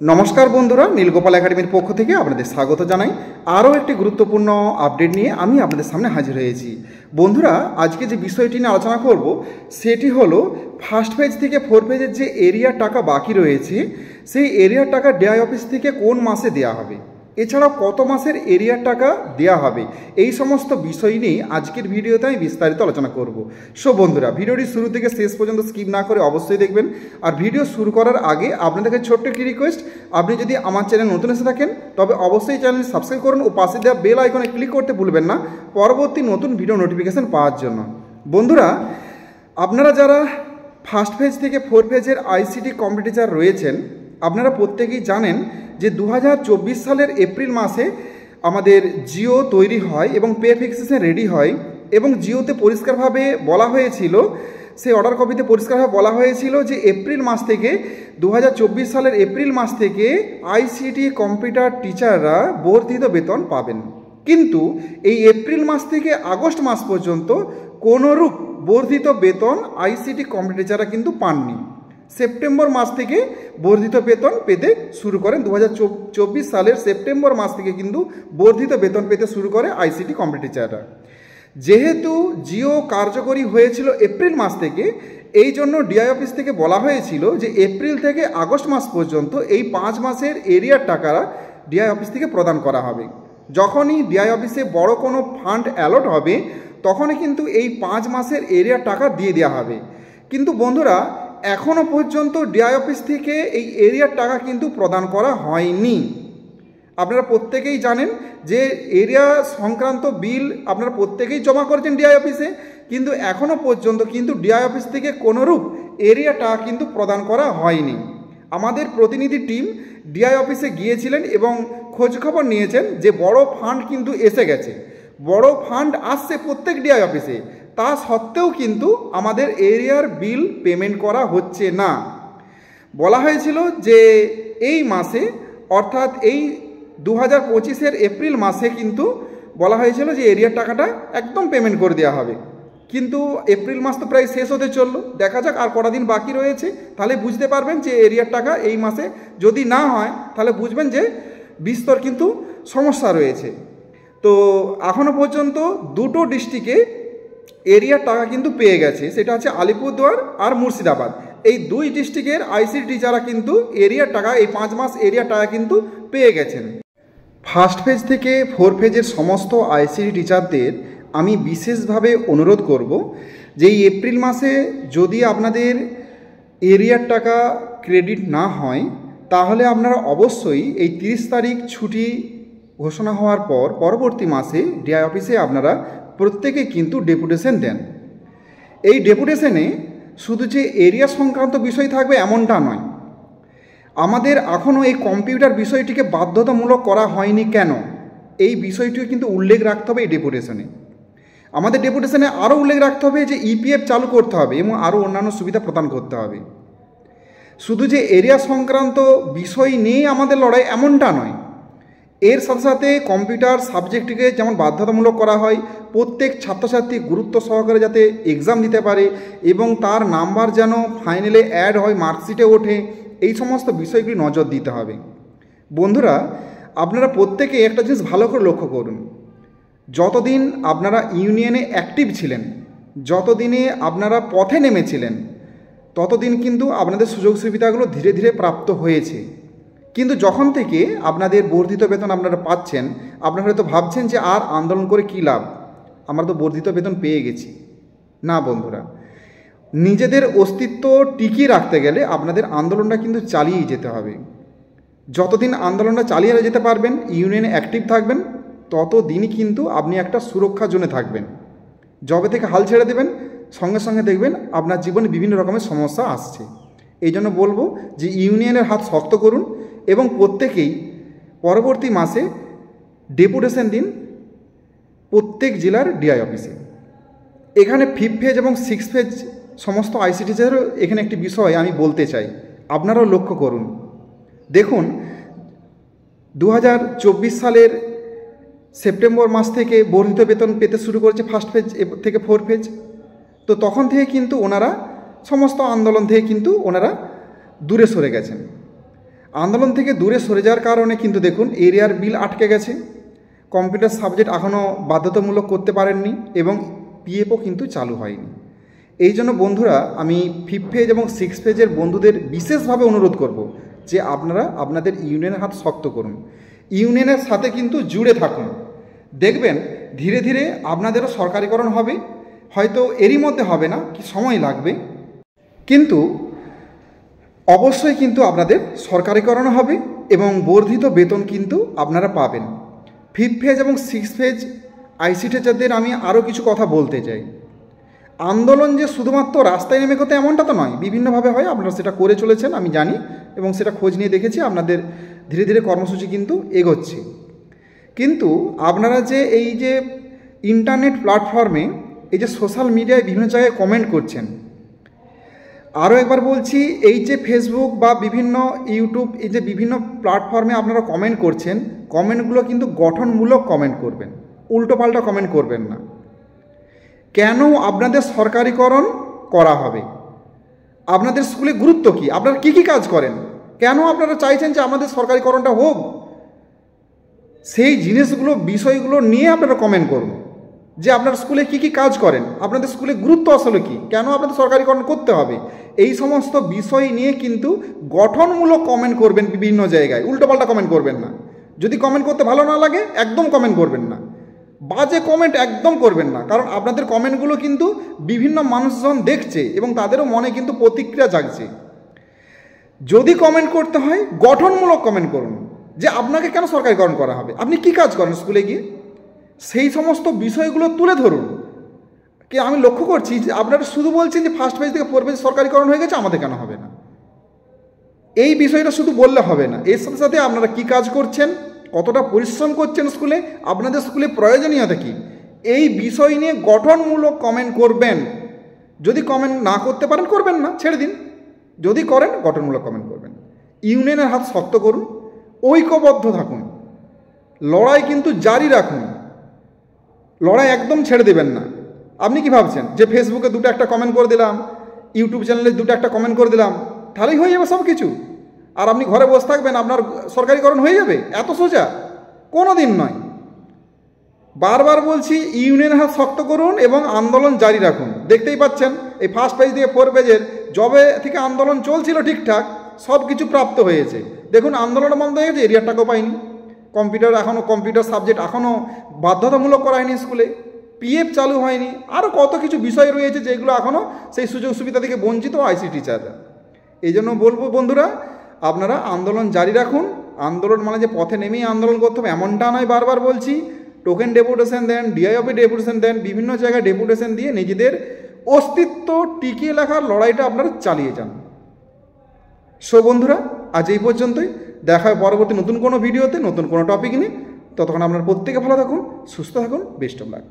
নমস্কার বন্ধুরা, নীলগোপাল একাডেমির পক্ষ থেকে আপনাদের স্বাগত জানাই। আরও একটি গুরুত্বপূর্ণ আপডেট নিয়ে আমি আপনাদের সামনে হাজির হয়েছি। বন্ধুরা, আজকে যে বিষয়টি নিয়ে আলোচনা করব সেটি হলো ফার্স্ট ফেজ থেকে ফোর ফেজের যে এরিয়ার টাকা বাকি রয়েছে, সেই এরিয়ার টাকা ডিআই অফিস থেকে কোন মাসে দেওয়া হবে, এছাড়াও কত মাসের এরিয়ার টাকা দেওয়া হবে, এই সমস্ত বিষয় নিয়ে আজকের ভিডিওতে আমি বিস্তারিত আলোচনা করব। সো বন্ধুরা, ভিডিওটি শুরু থেকে শেষ পর্যন্ত স্কিপ না করে অবশ্যই দেখবেন। আর ভিডিও শুরু করার আগে আপনাদেরকে ছোট্ট একটি রিকোয়েস্ট, আপনি যদি আমার চ্যানেল নতুন এসে থাকেন তবে অবশ্যই চ্যানেলটি সাবস্ক্রাইব করুন ও পাশে দেওয়া বেল আইকনে ক্লিক করতে ভুলবেন না পরবর্তী নতুন ভিডিও নোটিফিকেশান পাওয়ার জন্য। বন্ধুরা, আপনারা যারা ফার্স্ট ফেজ থেকে ফোর ফেজের আইসিটি কম্পিটিচার রয়েছেন, আপনারা প্রত্যেকেই জানেন যে 2024 সালের এপ্রিল মাসে আমাদের জিও তৈরি হয় এবং পে ফিক্সেশন রেডি হয়, এবং জিওতে পরিষ্কারভাবে বলা হয়েছিল, সেই অর্ডার কপিতে পরিষ্কারভাবে বলা হয়েছিল যে এপ্রিল মাস থেকে 2024 সালের এপ্রিল মাস থেকে আইসিটি কম্পিউটার টিচাররা বর্ধিত বেতন পাবেন। কিন্তু এই এপ্রিল মাস থেকে আগস্ট মাস পর্যন্ত কোনোরূপ বর্ধিত বেতন আইসিটি কম্পিউটার টিচাররা কিন্তু পাননি। সেপ্টেম্বর মাস থেকে বর্ধিত বেতন পেতে শুরু করেন। 2024 সালের সেপ্টেম্বর মাস থেকে কিন্তু বর্ধিত বেতন পেতে শুরু করে আইসিটি কম্পিউটার টিচাররা। যেহেতু জিও কার্যকরী হয়েছিল এপ্রিল মাস থেকে, এই জন্য ডিআই অফিস থেকে বলা হয়েছিল যে এপ্রিল থেকে আগস্ট মাস পর্যন্ত এই 5 মাসের এরিয়ার টাকা ডিআই অফিস থেকে প্রদান করা হবে। যখনই ডিআই অফিসে বড় কোনো ফান্ড অ্যালট হবে তখনই কিন্তু এই 5 মাসের এরিয়ার টাকা দিয়ে দেওয়া হবে। কিন্তু বন্ধুরা, এখনও পর্যন্ত ডিআই অফিস থেকে এই এরিয়ার টাকা কিন্তু প্রদান করা হয়নি। আপনারা প্রত্যেকেই জানেন যে এরিয়া সংক্রান্ত বিল আপনারা প্রত্যেকেই জমা করেছেন ডিআই অফিসে, কিন্তু এখনও পর্যন্ত কিন্তু ডিআই অফিস থেকে কোনোরূপ এরিয়া টাকা কিন্তু প্রদান করা হয়নি। আমাদের প্রতিনিধি টিম ডিআই অফিসে গিয়েছিলেন এবং খোঁজখবর নিয়েছেন যে বড় ফান্ড কিন্তু এসে গেছে, বড় ফান্ড আসছে প্রত্যেক ডিআই অফিসে, তা সত্ত্বেও কিন্তু আমাদের এরিয়ার বিল পেমেন্ট করা হচ্ছে না। বলা হয়েছিল যে এই মাসে, অর্থাৎ এই 2025-এর এপ্রিল মাসে কিন্তু বলা হয়েছিল যে এরিয়ার টাকাটা একদম পেমেন্ট করে দেওয়া হবে। কিন্তু এপ্রিল মাস তো প্রায় শেষ হতে চললো, দেখা যাক আর কটা দিন বাকি রয়েছে, তাহলে বুঝতে পারবেন যে এরিয়ার টাকা এই মাসে যদি না হয় তাহলে বুঝবেন যে বিস্তর কিন্তু সমস্যা রয়েছে। তো এখনও পর্যন্ত দুটো ডিস্ট্রিক্টে এরিয়ার টাকা কিন্তু পেয়ে গেছে, সেটা হচ্ছে আলিপুরদুয়ার আর মুর্শিদাবাদ। এই দুই ডিস্ট্রিক্টের আইসিটি টিচাররা কিন্তু এরিয়ার টাকা, এই 5 মাস এরিয়ার টাকা কিন্তু পেয়ে গেছেন। ফার্স্ট ফেজ থেকে ফোর ফেজের সমস্ত আইসিটি টিচারদের আমি বিশেষভাবে অনুরোধ করব যে এই এপ্রিল মাসে যদি আপনাদের এরিয়ার টাকা ক্রেডিট না হয় তাহলে আপনারা অবশ্যই এই 30 তারিখ ছুটি ঘোষণা হওয়ার পর পরবর্তী মাসে ডিআই অফিসে আপনারা প্রত্যেকে কিন্তু ডেপুটেশন দেন। এই ডেপুটেশনে শুধু যে এরিয়া সংক্রান্ত বিষয় থাকবে এমনটা নয়, আমাদের এখনও এই কম্পিউটার বিষয়টিকে বাধ্যতামূলক করা হয়নি। কেন? এই বিষয়টিও কিন্তু উল্লেখ রাখতে হবে এই ডেপুটেশনে। আমাদের ডেপুটেশনে আরও উল্লেখ রাখতে হবে যে ইপিএফ চালু করতে হবে এবং আরও অন্যান্য সুবিধা প্রদান করতে হবে। শুধু যে এরিয়া সংক্রান্ত বিষয় নিয়ে আমাদের লড়াই এমনটা নয়, এর সাথে সাথে কম্পিউটার সাবজেক্টটিকে যেমন বাধ্যতামূলক করা হয়, প্রত্যেক ছাত্রছাত্রী গুরুত্ব সহকারে যাতে এক্সাম দিতে পারে এবং তার নাম্বার যেন ফাইনালে অ্যাড হয়, মার্কশিটে ওঠে, এই সমস্ত বিষয়গুলি নজর দিতে হবে। বন্ধুরা, আপনারা প্রত্যেকে একটা জিনিস ভালো করে লক্ষ্য করুন, যতদিন আপনারা ইউনিয়নে অ্যাক্টিভ ছিলেন, যতদিনে আপনারা পথে নেমেছিলেন, ততদিন কিন্তু আপনাদের সুযোগ সুবিধাগুলো ধীরে ধীরে প্রাপ্ত হয়েছে। কিন্তু যখন থেকে আপনাদের বর্ধিত বেতন আপনারা পাচ্ছেন, আপনারা হয়তো ভাবছেন যে আর আন্দোলন করে কী লাভ, আমরা তো বর্ধিত বেতন পেয়ে গেছি। না বন্ধুরা, নিজেদের অস্তিত্ব টিকিয়ে রাখতে গেলে আপনাদের আন্দোলনটা কিন্তু চালিয়ে যেতে হবে। যতদিন আন্দোলনটা চালিয়ে যেতে পারবেন, ইউনিয়নে অ্যাক্টিভ থাকবেন, ততদিনই কিন্তু আপনি একটা সুরক্ষা জোনে থাকবেন। যবে থেকে হাল ছেড়ে দেবেন, সঙ্গে সঙ্গে দেখবেন আপনার জীবনে বিভিন্ন রকমের সমস্যা আসছে। এই জন্য বলবো যে ইউনিয়নের হাত শক্ত করুন এবং প্রত্যেকেই পরবর্তী মাসে ডেপুটেশন দিন প্রত্যেক জেলার ডিআই অফিসে। এখানে 5 ফেজ এবং 6 ফেজ সমস্ত আইসিটি টিচারেরও এখানে একটি বিষয় আমি বলতে চাই, আপনারাও লক্ষ্য করুন। দেখুন, 2024 সালের সেপ্টেম্বর মাস থেকে বর্ধিত বেতন পেতে শুরু করেছে ফার্স্ট ফেজ থেকে ফোর ফেজ। তো তখন থেকে কিন্তু ওনারা সমস্ত আন্দোলন থেকে কিন্তু ওনারা দূরে সরে গেছেন। আন্দোলন থেকে দূরে সরে যাওয়ার কারণে কিন্তু দেখুন এরিয়ার বিল আটকে গেছে, কম্পিউটার সাবজেক্ট এখনও বাধ্যতামূলক করতে পারেননি এবং পিএফও কিন্তু চালু হয়নি। এই জন্য বন্ধুরা আমি 5 ফেজ এবং 6 ফেজের বন্ধুদের বিশেষভাবে অনুরোধ করব যে আপনারা আপনাদের ইউনিয়নের হাত শক্ত করুন, ইউনিয়নের সাথে কিন্তু জুড়ে থাকুন। দেখবেন ধীরে ধীরে আপনাদেরও সরকারিকরণ হবে, হয়তো এরই মধ্যে হবে না, কি সময় লাগবে, কিন্তু অবশ্যই কিন্তু আপনাদের সরকারিকরণ হবে এবং বর্ধিত বেতন কিন্তু আপনারা পাবেন। 5 ফেজ এবং 6 ফেজ আইসি টিচারদের আমি আরও কিছু কথা বলতে চাই। আন্দোলন যে শুধুমাত্র রাস্তায় নেমে করতে এমনটা তো নয়, বিভিন্নভাবে হয়, আপনারা সেটা করে চলেছেন আমি জানি এবং সেটা খোঁজ নিয়ে দেখেছি, আপনাদের ধীরে ধীরে কর্মসূচি কিন্তু এগোচ্ছে। কিন্তু আপনারা যে এই যে ইন্টারনেট প্ল্যাটফর্মে এই যে সোশ্যাল মিডিয়ায় বিভিন্ন জায়গায় কমেন্ট করছেন, আরও একবার বলছি, এই যে ফেসবুক বা বিভিন্ন ইউটিউব এই যে বিভিন্ন প্ল্যাটফর্মে আপনারা কমেন্ট করছেন, কমেন্টগুলো কিন্তু গঠনমূলক কমেন্ট করবেন, উল্টোপাল্টা কমেন্ট করবেন না। কেন আপনাদের সরকারিকরণ করা হবে? আপনাদের স্কুলে গুরুত্ব কী? আপনারা কী কী কাজ করেন? কেন আপনারা চাইছেন যে আমাদের সরকারিকরণটা হোক? সেই জিনিসগুলো বিষয়গুলো নিয়ে আপনারা কমেন্ট করুন যে আপনার স্কুলে কী কী কাজ করেন, আপনাদের স্কুলে গুরুত্ব আসলে কী, কেন আপনাদের সরকারিকরণ করতে হবে, এই সমস্ত বিষয় নিয়ে কিন্তু গঠনমূলক কমেন্ট করবেন বিভিন্ন জায়গায়, উল্টোপাল্টা কমেন্ট করবেন না। যদি কমেন্ট করতে ভালো না লাগে একদম কমেন্ট করবেন না, বাজে কমেন্ট একদম করবেন না, কারণ আপনাদের কমেন্টগুলো কিন্তু বিভিন্ন মানুষজন দেখছে এবং তাদেরও মনে কিন্তু প্রতিক্রিয়া জাগছে। যদি কমেন্ট করতে হয় গঠনমূলক কমেন্ট করুন যে আপনাকে কেন সরকারিকরণ করা হবে, আপনি কি কাজ করেন স্কুলে গিয়ে, সেই সমস্ত বিষয়গুলো তুলে ধরুন। কি আমি লক্ষ্য করছি যে আপনারা শুধু বলছেন যে ফার্স্ট পেজ থেকে 4 পেজ সরকারিকরণ হয়ে গেছে, আমাদের কেন হবে না, এই বিষয়টা শুধু বললে হবে না, এর সাথে সাথে আপনারা কি কাজ করছেন, কতটা পরিশ্রম করছেন স্কুলে, আপনাদের স্কুলে প্রয়োজনীয়তা কী, এই বিষয় নিয়ে গঠনমূলক কমেন্ট করবেন। যদি কমেন্ট না করতে পারেন করবেন না, ছেড়ে দিন, যদি করেন গঠনমূলক কমেন্ট করবেন। ইউনিয়নের হাত শক্ত করুন, ঐক্যবদ্ধ থাকুন, লড়াই কিন্তু জারি রাখুন, লড়াই একদম ছেড়ে দেবেন না। আপনি কি ভাবছেন যে ফেসবুকে দুটো একটা কমেন্ট করে দিলাম, ইউটিউব চ্যানেলে দুটো একটা কমেন্ট করে দিলাম, তাহলেই হয়ে যাবে সব কিছু, আর আপনি ঘরে বসে থাকবেন আপনার সরকারিকরণ হয়ে যাবে? এত সোজা কোনো দিন নয়। বারবার বলছি ইউনিয়নের হাত শক্ত করুন এবং আন্দোলন জারি রাখুন। দেখতেই পাচ্ছেন এই ফার্স্ট পেজ থেকে 4 পেজের জবে থেকে আন্দোলন চলছিল ঠিকঠাক, সব কিছু প্রাপ্ত হয়েছে। দেখুন আন্দোলন বন্ধ হয়ে গেছে, এরিয়ার টাকাও পাইনি, কম্পিউটার সাবজেক্ট এখনও বাধ্যতামূলক করা হয়নি স্কুলে, পিএফ চালু হয়নি, আরও কত কিছু বিষয় রয়েছে যেগুলো এখনও সেই সুযোগ সুবিধা থেকে বঞ্চিত আইসি টিচাররা। এই জন্য বলবো বন্ধুরা, আপনারা আন্দোলন জারি রাখুন। আন্দোলন মানে যে পথে নেমেই আন্দোলন করতে হবে এমনটা নয়, বারবার বলছি, টোকেন ডেপুটেশন দেন, ডিআইওপি ডেপুটেশন দেন, বিভিন্ন জায়গায় ডেপুটেশন দিয়ে নিজেদের অস্তিত্ব টিকিয়ে রাখার লড়াইটা আপনারা চালিয়ে যান। সো বন্ধুরা, আজ এই পর্যন্তই, দেখা হয় পরবর্তী নতুন কোনো ভিডিওতে নতুন কোনো টপিক নিয়ে। ততক্ষণ আপনারা প্রত্যেকে ভালো থাকুন, সুস্থ থাকুন, বেস্ট অফ লাক।